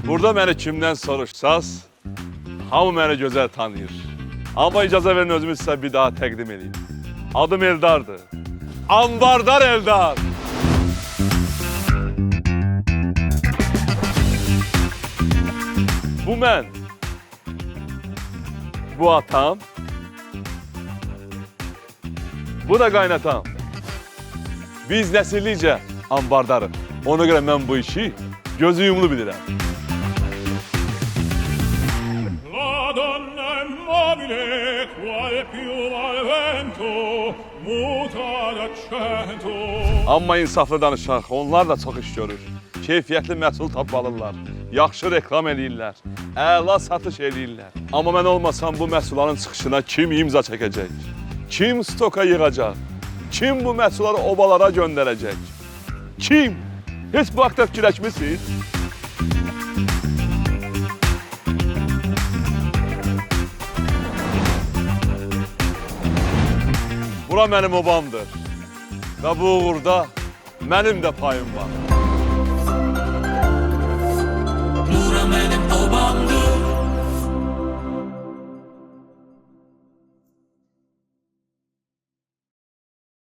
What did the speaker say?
Burada məni kimdən soruşsaz, hamı məni gözəl tanıyır. Amma icazə verin özümü sizə bir daha təqdim edeyim. Adım Eldardır. Ambardar Eldar. Bu mən. Bu atam. Bu da qaynatam. Biz nəsillicə ambardarıq. Ona görə mən bu işi gözü yumulu bilirəm. La donna è mobile, qual più al vento, muta d'accento. Amma insaflı danışaq, onlar da çox iş görür. Keyfiyyətli məhsul tapmalıdırlar, yaxşı reklam edirlər, əla satış edirlər. Amma mən olmasam bu məhsulların çıxışına kim imza çəkəcək? Kim stoka yığacaq? Kim bu məhsulları obalara göndərəcək? Kim? Heç bu haqda fikirləşmisiniz? Bura mənim obamdır və bu uğurda mənim də payım var.